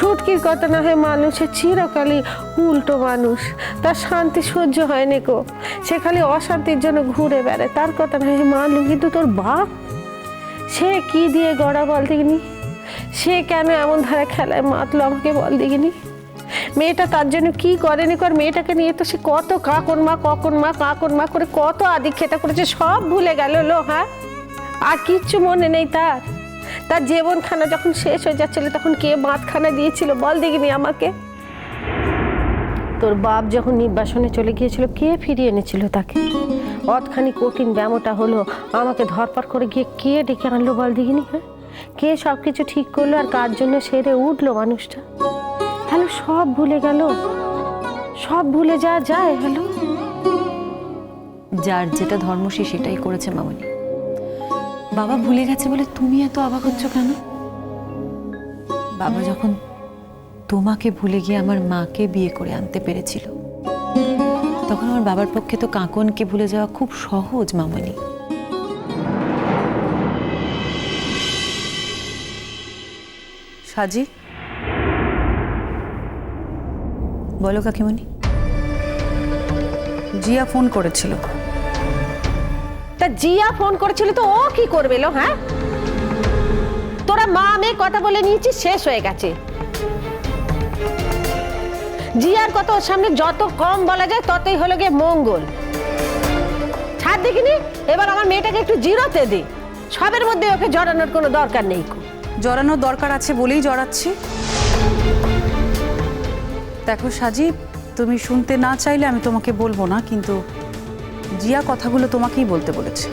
ছুটকির কথা না হয় মানুষের চিরকালই উল্টো মানুষ, তার শান্তি সহ্য হয়নি গো, সে খালি অশান্তির জন্য ঘুরে বেড়ায়। তার কথা না হয় মানলুম, কিন্তু তোর বাপ সে কি দিয়ে গড়া বল দেখিনি, সে কেন এমন ধারা খেলায় মাতলো আমাকে বল দেখিনি। মেয়েটা তার জন্য কি করেনি কর, মেয়েটাকে নিয়ে তো সে কত কাকন মা করে কত আদিক্ষেতা করেছে, সব ভুলে গেল লো। হ্যাঁ, আর কিচ্ছু মনে নেই তার। তার জীবনখানা যখন শেষ হয়ে যাচ্ছিল তখন কে বাঁধখানা দিয়েছিল বল দেখিনি আমাকে? তোর বাপ যখন নির্বাসনে চলে গিয়েছিল কে ফিরিয়ে এনেছিল তাকে? অতখানি কঠিন ব্যামোটা হলো, আমাকে ধরপার করে গিয়ে কে ডেকে আনলো বল দেখিনি? হ্যাঁ, কে সব কিছু ঠিক করলো আর কার জন্য সেরে উঠলো মানুষটা? হ্যালো, সব ভুলে গেল, সব ভুলে যা যায়। হ্যালো, যার যেটা ধর্ম সে সেটাই করেছে মামনি। বাবা ভুলে গেছে বলে তুমি এত অবাক হচ্ছ কেন? বাবা যখন তোমাকে ভুলে গিয়ে আমার মাকে বিয়ে করে আনতে পেরেছিল তখন আমার বাবার পক্ষে তো কাঁকনকে ভুলে যাওয়া খুব সহজ মামনি। সাজি, বলো কাকিমণি। জিয়া ফোন করেছিল। তা জিয়া ফোন করেছিল তো ও কি করবে লো? হ্যাঁ, তোরা মা মেয়ে কথা বলে নিয়েছিস, শেষ হয়ে গেছে। জিয়ার কথা ওর সামনে যত কম বলা যায় ততই হলো গিয়ে মঙ্গল। ছাড় দেখিনি, এবার আমার মেয়েটাকে একটু জিরোতে দে, সবের মধ্যে ওকে জড়ানোর কোনো দরকার নেই। জড়ানোর দরকার আছে বলেই জড়াচ্ছি। দেখো সাজি, তুমি শুনতে না চাইলে আমি তোমাকে বলবো না, কিন্তু জিয়া কথাগুলো তোমাকেই বলতে বলেছে।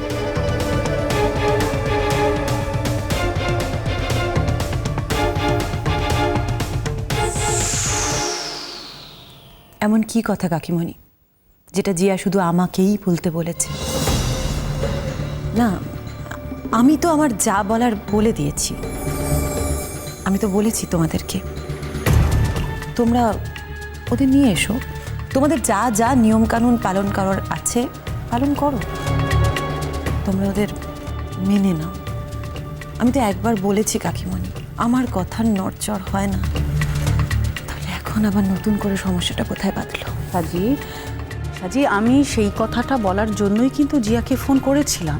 এমন কি কথা কাকিমণি যেটা জিয়া শুধু আমাকেই বলতে বলেছে? না, আমি তো আমার যা বলার বলে দিয়েছি। আমি তো বলেছি তোমাদেরকে তোমরা ওদের নিয়ে এসো, তোমাদের যা যা নিয়ম কানুন পালন করার আছে পালন করো, তোমরা ওদের মেনে নাও। আমি তো একবার বলেছি কাকিমণি, আমার কথার নড়চড় হয় না, তাহলে এখন আবার নতুন করে সমস্যাটা কোথায় বাঁধলো? সাজি, সাজি, আমি সেই কথাটা বলার জন্যই কিন্তু জিয়াকে ফোন করেছিলাম।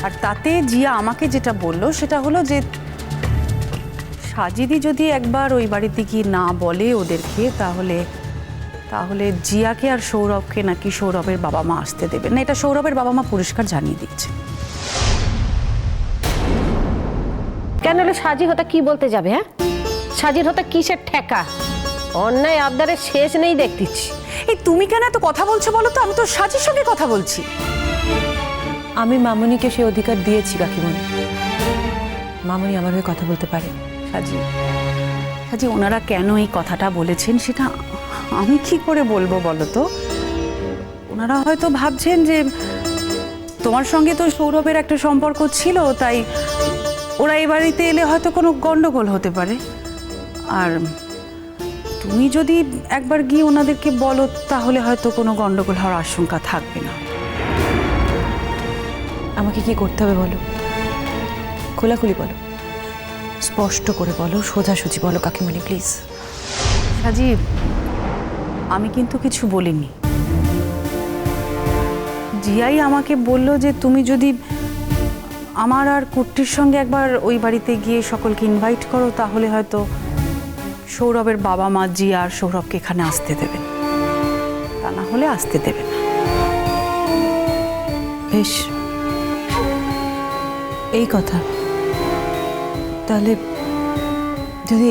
আর তাতে জিয়া আমাকে যেটা বললো সেটা হলো যে সাজিদি যদি একবার ওই বাড়িতে গিয়ে না বলে ওদেরকে, তাহলে তাহলে জিয়াকে আর সৌরভকে নাকি সৌরভের বাবা মা আসতে দেবে না। এটা সৌরভের বাবা মা পরিষ্কার জানিয়ে দিচ্ছে। কেন রে, সাজি হতা কি বলতে যাবে? হ্যাঁ, সাজির হতা কিসের ঠেকা? অন্যায় আবদারের শেষ নেই দেখতেছি। এই তুমি কেন এত কথা বলছো বলো তো? আমি তো সাজির সঙ্গে কথা বলছি। আমি মামনিকে সে অধিকার দিয়েছি কাকিমণি, মামনি আমার হয়ে কথা বলতে পারে। সাজি, সাজি, ওনারা কেন এই কথাটা বলেছেন সেটা আমি কি করে বলবো বলো তো? ওনারা হয়তো ভাবছেন যে তোমার সঙ্গে তো সৌরভের একটা সম্পর্ক ছিল, তাই ওরা এই বাড়িতে এলে হয়তো কোনো গন্ডগোল হতে পারে। আর তুমি যদি একবার গিয়ে ওনাদেরকে বলো তাহলে হয়তো কোনো গন্ডগোল হওয়ার আশঙ্কা থাকবে না। আমাকে কি করতে হবে বলো, খোলাখুলি বলো, স্পষ্ট করে বলো, সোজাসুজি বলো কাকিমণি প্লিজ। সাজি, আমি কিন্তু কিছু বলিনি। জিয়াই আমাকে বলল যে তুমি যদি আমার আর কুট্টির সঙ্গে একবার ওই বাড়িতে গিয়ে সকলকে ইনভাইট করো তাহলে হয়তো সৌরভের বাবা মা জিয়া আর সৌরভকে এখানে আসতে দেবেন, তা না হলে আসতে দেবে না। বেশ, এই কথা তাহলে যদি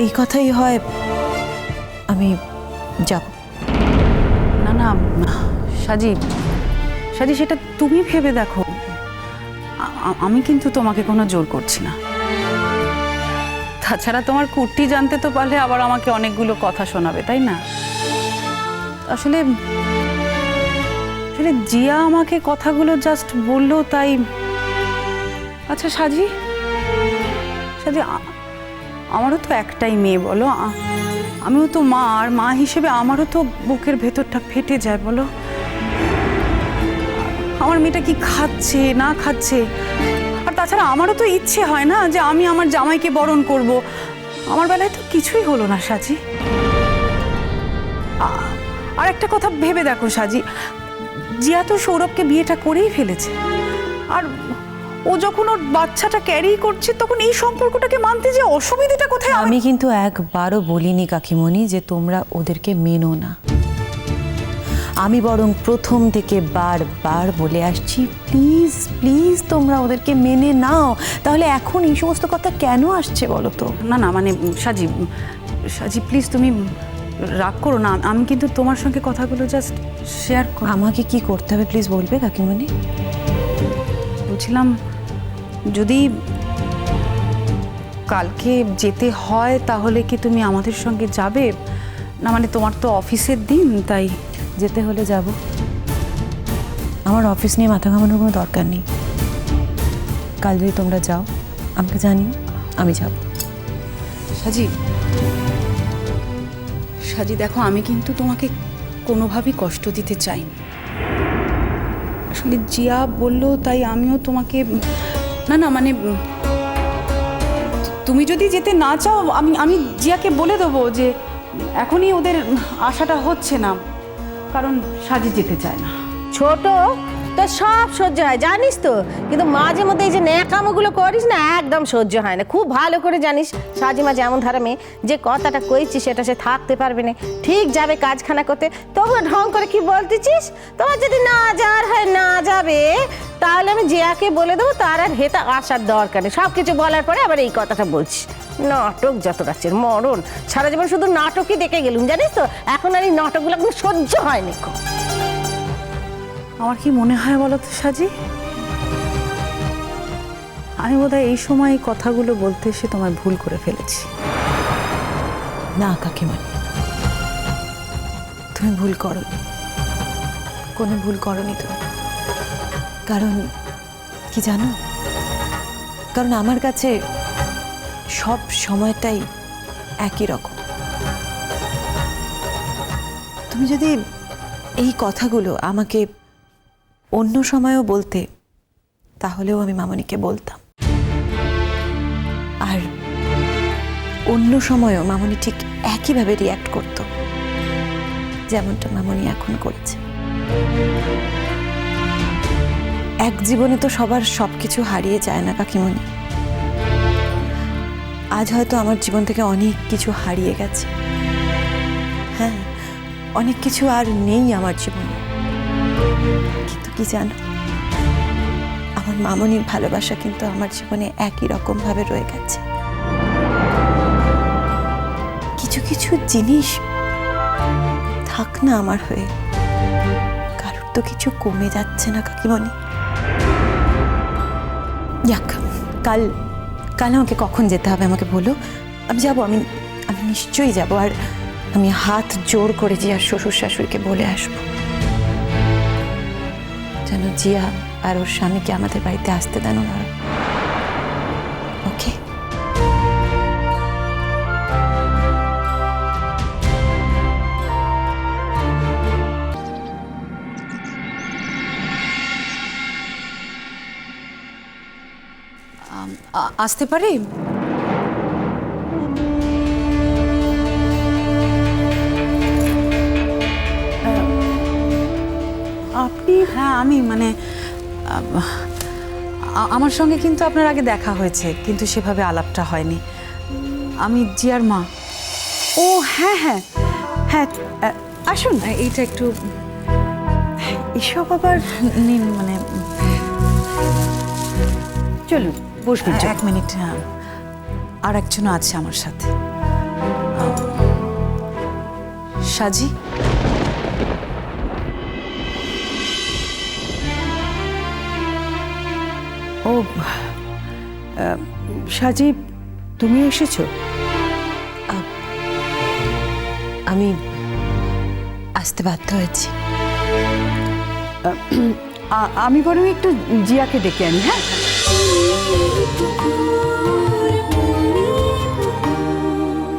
এই কথাই হয় আমি যাব। না না সাজি, সাজি, সেটা তুমি ভেবে দেখো। আমি কিন্তু তোমাকে কোনো জোর করছি না। তাছাড়া তোমার কুর্তি জানতে তো পারলে আবার আমাকে অনেকগুলো কথা শোনাবে, তাই না? আসলে আসলে জিয়া আমাকে কথাগুলো জাস্ট বললো তাই। আচ্ছা সাজি, সাজি, আমারও তো একটাই মেয়ে বলো, আমিও তো মা, আর মা হিসেবে আমারও তো বুকের ভেতরটা ফেটে যায় বলো। আমার মেয়েটা কি খাচ্ছে না খাচ্ছে, আর তাছাড়া আমারও তো ইচ্ছে হয় না যে আমি আমার জামাইকে বরণ করব। আমার বেলায় তো কিছুই হলো না সাজি। আর একটা কথা ভেবে দেখো সাজি, জিয়া তো সৌরভকে বিয়েটা করেই ফেলেছে, আর ও যখন ওর বাচ্চাটা ক্যারি করছে তখন এই সম্পর্কটাকে মানতে যে অসুবিধাটা কোথায়? আমি কিন্তু একবারও বলিনি কাকিমণি যে তোমরা ওদেরকে মেনো না। আমি বরং প্রথম থেকে বারবার বলে আসছি, প্লিজ প্লিজ তোমরা ওদেরকে মেনে নাও। তাহলে এখন এই সমস্ত কথা কেন আসছে বলো তো? না না মানে সাজি, সাজি প্লিজ তুমি রাগ করো না, আমি কিন্তু তোমার সঙ্গে কথাগুলো জাস্ট শেয়ার করো। আমাকে কি করতে হবে প্লিজ বলবে কাকিমণি? বলছিলাম যদি কালকে যেতে হয় তাহলে কি তুমি আমাদের সঙ্গে যাবে? না মানে তোমার তো অফিসের দিন, তাই। যেতে হলে যাব, আমার অফিস নিয়ে মাথা ঘামানোর কোনো দরকার নেই। কাল যদি তোমরা যাও আমাকে জানিও, আমি যাব। সাজি, সাজি দেখো আমি কিন্তু তোমাকে কোনোভাবেই কষ্ট দিতে চাইনি। আসলে জিয়া বললো তাই আমিও তোমাকে, না না মানে তুমি যদি যেতে না চাও আমি জিয়াকে বলে দেবো যে এখনই ওদের আশাটা হচ্ছে না, কারণ সাজি যেতে চায় না। ছোট তো সব সহ্য হয় জানিস তো, কিন্তু মাঝে মধ্যে এই যে ন্যাকামোগুলো করিস না, একদম সহ্য হয় না। খুব ভালো করে জানিস সাজিমা যেমন ধারা মেয়ে, যে কথাটা কইছিস সেটা সে থাকতে পারবে না, ঠিক যাবে কাজখানা করতে, তবু ঢং করে কি বলতেছিস? তোমার যদি না যাওয়ার হয় না যাবে, তাহলে আমি জিয়াকে বলে দেবো, তার আর হেতা আসার দরকার নেই। সব কিছু বলার পরে আবার এই কথাটা বলছিস। নাটক যত রাচ্ছের মরণ, সারা জীবন শুধু নাটকই দেখে গেলুম জানিস তো, এখন আর এই নাটকগুলো কোনো সহ্য হয়নি। আমার কি মনে হয় বলো তো সাজি, আমি বোধহয় এই সময় এই কথাগুলো বলতে এসে তোমায় ভুল করে ফেলেছি। না কাকিমণি, তুমি ভুল করনি, কোনো ভুল করনি তুমি। কারণ কি জানো, কারণ আমার কাছে সব সময়টাই একই রকম। তুমি যদি এই কথাগুলো আমাকে অন্য সময়ও বলতে, তাহলেও আমি মামনিকে বলতাম। আর অন্য সময়ও মামনি ঠিক একইভাবে রিয়্যাক্ট করতো, যেমনটা মামনি এখন করেছে। এক জীবনে তো সবার সবকিছু হারিয়ে যায় না কাকিমণি। আজ হয়তো আমার জীবন থেকে অনেক কিছু হারিয়ে গেছে, হ্যাঁ অনেক কিছু আর নেই আমার জীবনে, কিন্তু কি জানো, আমার মামনির ভালোবাসা কিন্তু আমার জীবনে একই রকম ভাবে রয়ে গেছে। কিছু কিছু জিনিস থাক না আমার হয়ে, কারোর তো কিছু কমে যাচ্ছে না কাকিমণি। যাক, কাল কাল আমাকে কখন যেতে হবে আমাকে বলো, আমি যাবো, আমি আমি নিশ্চয়ই যাব। আর আমি হাত জোর করে জিয়ার শ্বশুর শাশুড়িকে বলে আসবো যেন জিয়া আর ওর স্বামীকে আমাদের বাড়িতে আসতে দেন ওনারা। ওকে? আসতে পারি? আপনি? হ্যাঁ আমি মানে আমার সঙ্গে কিন্তু আপনার আগে দেখা হয়েছে, কিন্তু সেভাবে আলাপটা হয়নি। আমি জিয়ার মা। ও হ্যাঁ হ্যাঁ হ্যাঁ, আসুন। এইটা একটু এসব আবার নিন, মানে চলুন বসবেন। এক মিনিট, হ্যাঁ আর একজন আছে আমার সাথে। সাজি, ও সাজি, তুমি এসেছো? আমি আসতে বাধ্য হয়েছি। আমি বরং একটু জিয়াকে ডেকে আনি। হ্যাঁ